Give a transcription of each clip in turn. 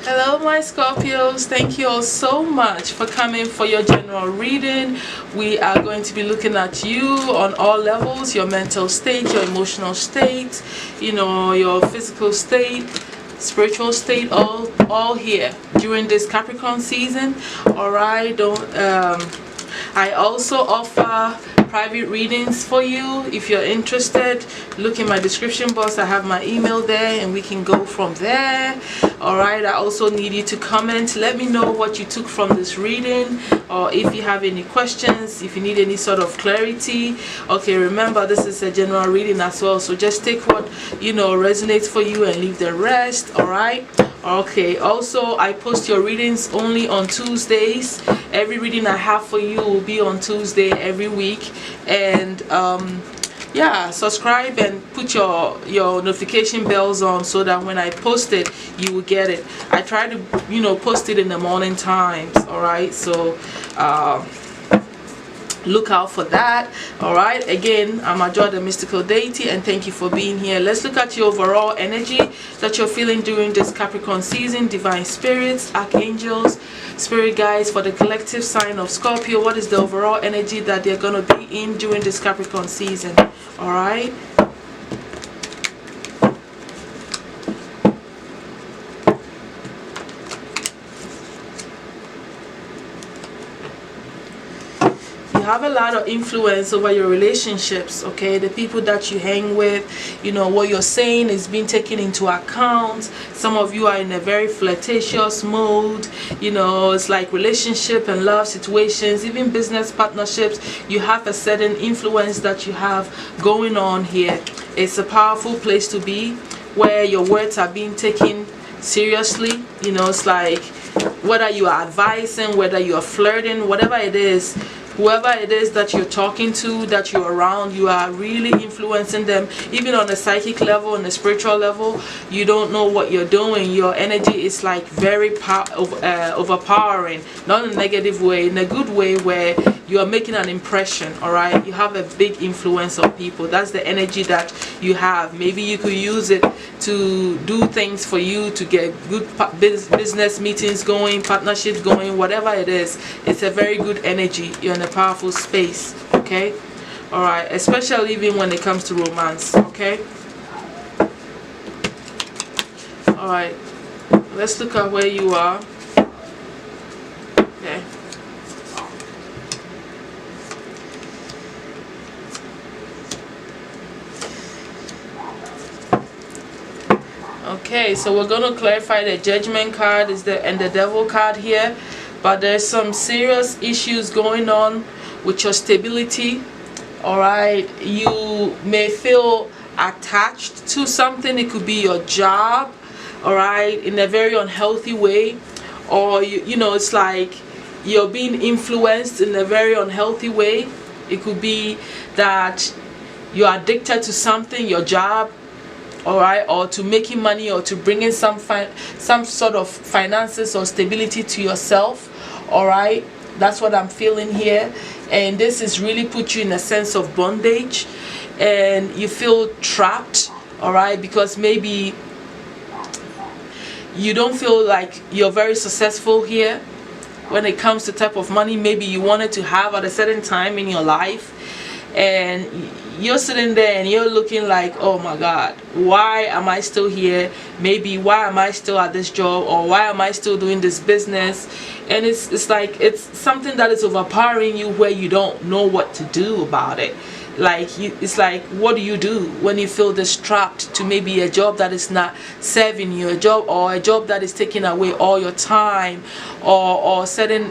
Hello my Scorpios, thank you all so much for coming for your general reading. We are going to be looking at you on all levels, your mental state, your emotional state, your physical state, spiritual state, all here during this Capricorn season. All right, don't I also offer private readings for you. If you're interested, look in my description box. I have my email there and we can go from there. All right, I also need you to comment. Let me know what you took from this reading, or if you have any questions, if you need any sort of clarity. Okay, remember this is a general reading as well, so just take what resonates for you and leave the rest. All right. Okay, also I post your readings only on Tuesdays. Every reading I have for you will be on Tuesday every week. And yeah, subscribe and put your notification bells on so that when I post it you will get it. I try to post it in the morning times. All right, so look out for that. All right, again, I'm Ajo, the mystical deity, and thank you for being here. Let's look at your overall energy that you're feeling during this Capricorn season. Divine spirits, archangels, spirit guides for the collective sign of Scorpio. What is the overall energy that they're going to be in during this Capricorn season? All right. Have a lot of influence over your relationships. Okay, the people that you hang with, what you're saying is being taken into account. Some of you are in a very flirtatious mode. It's like relationship and love situations, even business partnerships. You have a certain influence that you have going on here. It's a powerful place to be, where your words are being taken seriously. It's like whether you are advising, whether you are flirting, whatever it is, whoever it is that you're talking to, that you're around, you are really influencing them. Even on a psychic level, on a spiritual level, you don't know what you're doing. Your energy is like very overpowering, not in a negative way, in a good way, where you are making an impression. All right, you have a big influence on people. That's the energy that you have. Maybe you could use it to do things for you, to get good business meetings going, partnerships going, whatever it is. It's a very good energy. You're in a powerful space. Okay, all right, especially even when it comes to romance. Okay, all right, let's look at where you are. Okay. Okay, so we're going to clarify the Judgment card and the Devil card here, but there's some serious issues going on with your stability. All right, you may feel attached to something. It could be your job, all right, in a very unhealthy way, or it's like you're being influenced in a very unhealthy way. It could be that you're addicted to something, your job, all right, or to making money, or to bringing some sort of finances or stability to yourself. All right, that's what I'm feeling here, and this is really put you in a sense of bondage, and you feel trapped. All right, because maybe you don't feel like you're very successful here when it comes to type of money maybe you wanted to have at a certain time in your life, and you're sitting there and you're looking like, oh my God, why am I still here? Maybe why am I still at this job, or why am I still doing this business? And it's like it's something that is overpowering you, where you don't know what to do about it. Like it's like, what do you do when you feel this trapped to maybe a job that is not serving you, a job that is taking away all your time, or certain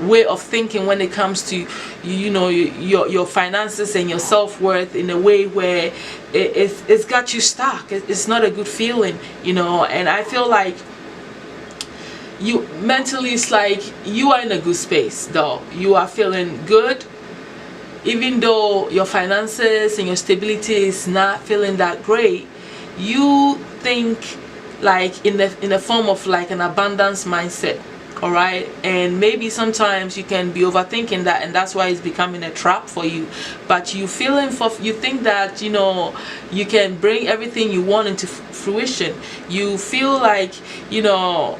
way of thinking when it comes to your finances and your self-worth, in a way where it's got you stuck. It's not a good feeling, and I feel like you mentally, it's like you are in a good space though. You are feeling good, even though your finances and your stability is not feeling that great. You think like in the form of like an abundance mindset, all right? And maybe sometimes you can be overthinking that, and that's why it's becoming a trap for you. But you think that, you know, you can bring everything you want into fruition. You feel like, you know,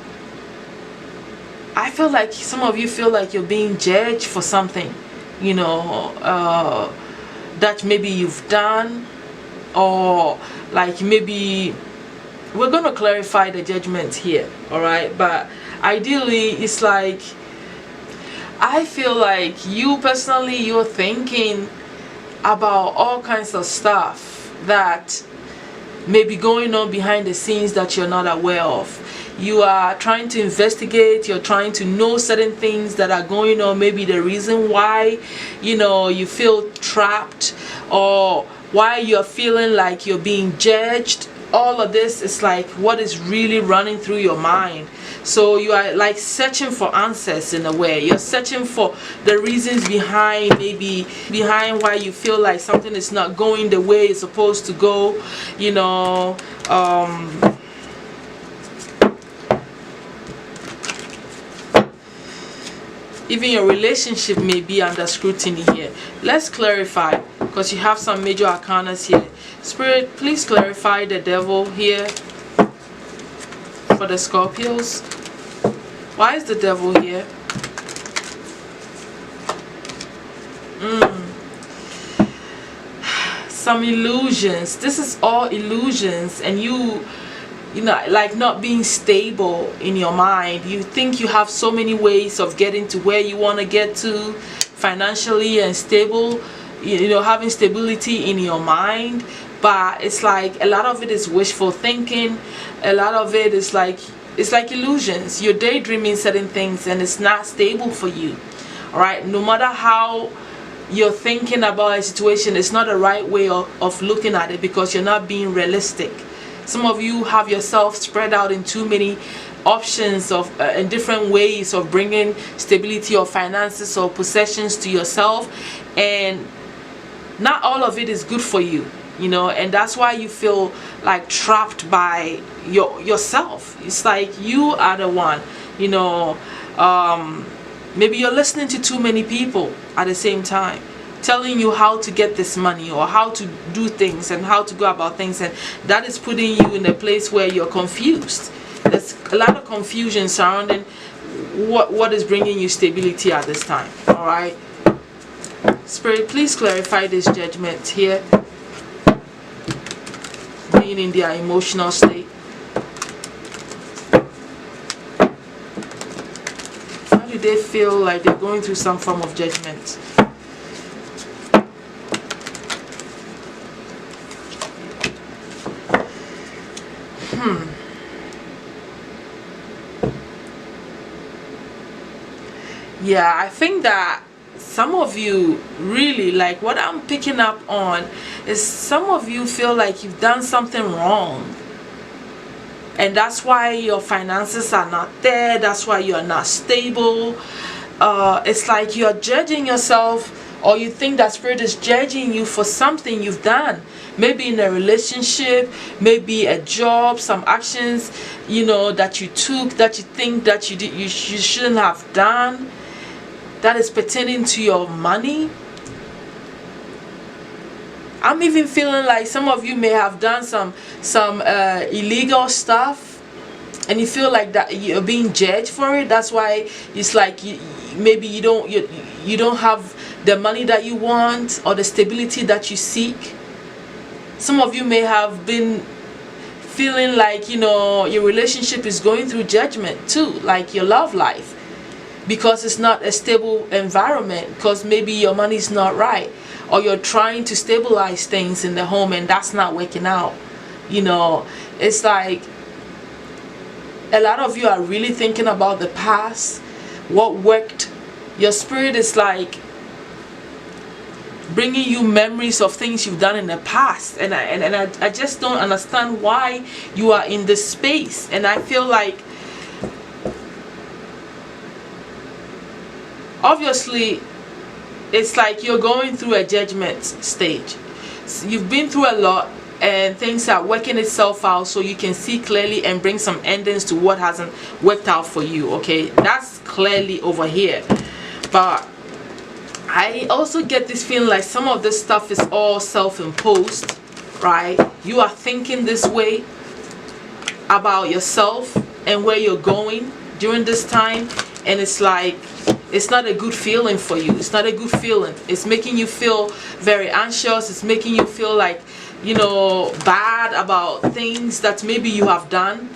I feel like some of you feel like you're being judged for something, you know, that maybe you've done, or like maybe we're going to clarify the judgment here, all right? But ideally, it's like, I feel like you personally, you're thinking about all kinds of stuff that may be going on behind the scenes that you're not aware of. You are trying to investigate, you're trying to know certain things that are going on, maybe the reason why, you know, you feel trapped, or why you're feeling like you're being judged. All of this is like what is really running through your mind. So you are like searching for answers in a way. You're searching for the reasons behind, maybe behind why you feel like something is not going the way it's supposed to go, you know. Even your relationship may be under scrutiny here. Let's clarify, because you have some major arcanas here. Spirit, please clarify the devil here for the Scorpios. Why is the devil here? Some illusions. This is all illusions, and you know, like not being stable in your mind. You think you have so many ways of getting to where you want to get to financially and stable, you know, having stability in your mind. But it's like a lot of it is wishful thinking. A lot of it is like, it's like illusions. You're daydreaming certain things and it's not stable for you. All right, no matter how you're thinking about a situation, it's not the right way of looking at it, because you're not being realistic. Some of you have yourself spread out in too many options of in different ways of bringing stability or finances or possessions to yourself, and not all of it is good for you, you know. And that's why you feel like trapped by yourself. It's like you are the one, you know. Maybe you're listening to too many people at the same time telling you how to get this money or how to do things and how to go about things, and that is putting you in a place where you're confused. There's a lot of confusion surrounding what is bringing you stability at this time. All right, Spirit, please clarify this judgment here, being in their emotional state. How do they feel like they're going through some form of judgment? Yeah, I think that some of you really, like what I'm picking up on is some of you feel like you've done something wrong, and that's why your finances are not there, that's why you're not stable. It's like you're judging yourself, or you think that Spirit is judging you for something you've done, maybe in a relationship, maybe a job, some actions, you know, that you took that you think that you shouldn't have done, that is pertaining to your money. I'm even feeling like some of you may have done some illegal stuff, and you feel like that you're being judged for it. That's why it's like maybe you don't have the money that you want or the stability that you seek. Some of you may have been feeling like, you know, your relationship is going through judgment too, like your love life, because it's not a stable environment, because maybe your money is not right, or you're trying to stabilize things in the home and that's not working out. You know, it's like a lot of you are really thinking about the past, what worked. Your spirit is like bringing you memories of things you've done in the past, and I just don't understand why you are in this space. And I feel like obviously it's like you're going through a judgment stage. You've been through a lot, and things are working itself out, so you can see clearly and bring some endings to what hasn't worked out for you. Okay, that's clearly over here. But I also get this feeling like some of this stuff is all self-imposed, right? You are thinking this way about yourself and where you're going during this time, and it's like it's not a good feeling for you. It's not a good feeling. It's making you feel very anxious. It's making you feel like, you know, bad about things that maybe you have done,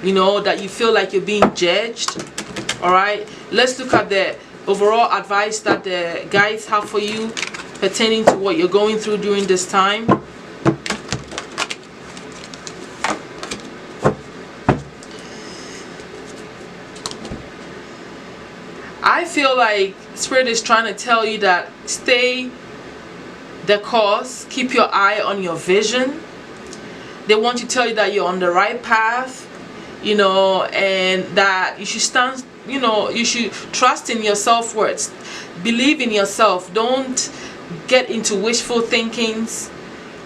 you know, that you feel like you're being judged. All right, let's look at the overall advice that the guides have for you pertaining to what you're going through during this time. I feel like Spirit is trying to tell you that stay the course, keep your eye on your vision. They want to tell you that you're on the right path, you know, and that you should stand, you know, you should trust in your self-worth. Believe in yourself. Don't get into wishful thinkings.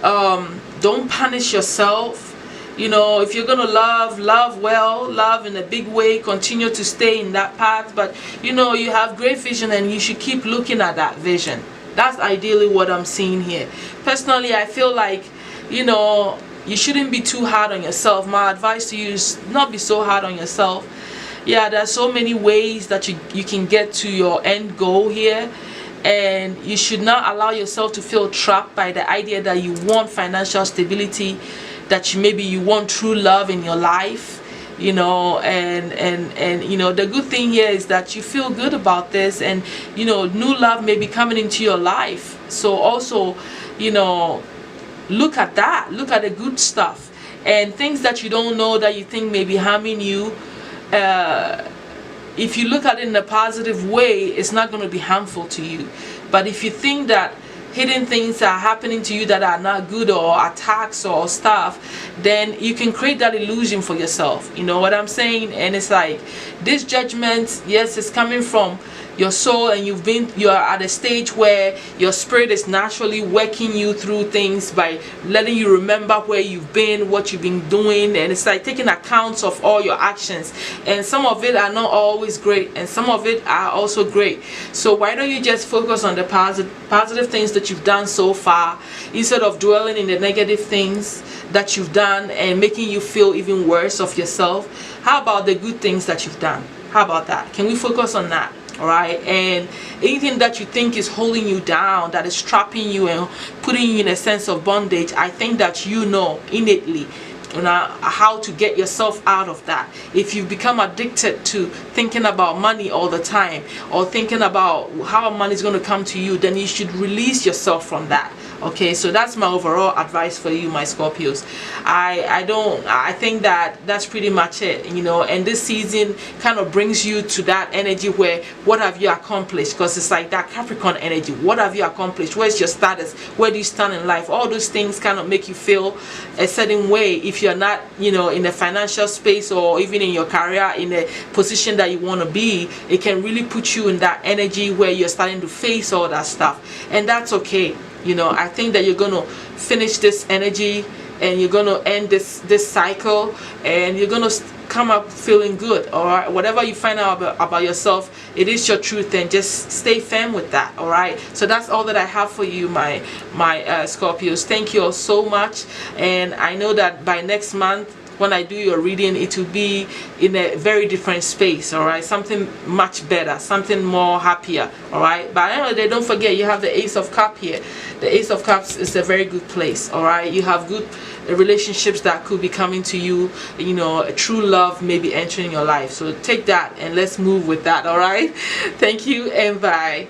Don't punish yourself. You know, if you're gonna love well, love in a big way, continue to stay in that path. But you know, you have great vision and you should keep looking at that vision. That's ideally what I'm seeing here. Personally, I feel like, you know, you shouldn't be too hard on yourself. My advice to you is not be so hard on yourself. Yeah, there are so many ways that you can get to your end goal here, and you should not allow yourself to feel trapped by the idea that you want financial stability, that maybe you want true love in your life, you know, and you know, the good thing here is that you feel good about this, and you know, new love may be coming into your life. So also, you know, look at that, look at the good stuff, and things that you don't know that you think may be harming you. If you look at it in a positive way, it's not going to be harmful to you. But if you think that hidden things are happening to you that are not good, or attacks or stuff, then you can create that illusion for yourself. You know what I'm saying? And it's like this judgment, yes, it's coming from your soul, and you are at a stage where your spirit is naturally working you through things by letting you remember where you've been, what you've been doing, and it's like taking accounts of all your actions, and some of it are not always great and some of it are also great. So why don't you just focus on the positive things that you've done so far, instead of dwelling in the negative things that you've done and making you feel even worse of yourself? How about the good things that you've done? How about that? Can we focus on that? All right, and anything that you think is holding you down, that is trapping you and putting you in a sense of bondage, I think that you know innately, you know, how to get yourself out of that. If you've become addicted to thinking about money all the time, or thinking about how money is going to come to you, then you should release yourself from that. Okay, so that's my overall advice for you, my Scorpios. I think that that's pretty much it, you know. And this season kind of brings you to that energy where, what have you accomplished? Because it's like that Capricorn energy. What have you accomplished? Where's your status? Where do you stand in life? All those things kind of make you feel a certain way. If you're not, you know, in a financial space, or even in your career in a position that you want to be, it can really put you in that energy where you're starting to face all that stuff, and that's okay. You know, I think that you're gonna finish this energy, and you're gonna end this cycle, and you're gonna come up feeling good. All right, whatever you find out about yourself, it is your truth, and just stay firm with that. All right, so that's all that I have for you, my Scorpios. Thank you all so much, and I know that by next month, when I do your reading, it will be in a very different space. All right, something much better, something more happier. All right, but at the end of the day, don't forget you have the Ace of Cups here. The Ace of Cups is a very good place. All right, you have good relationships that could be coming to you. You know, a true love may be entering your life. So take that and let's move with that. All right, thank you and bye.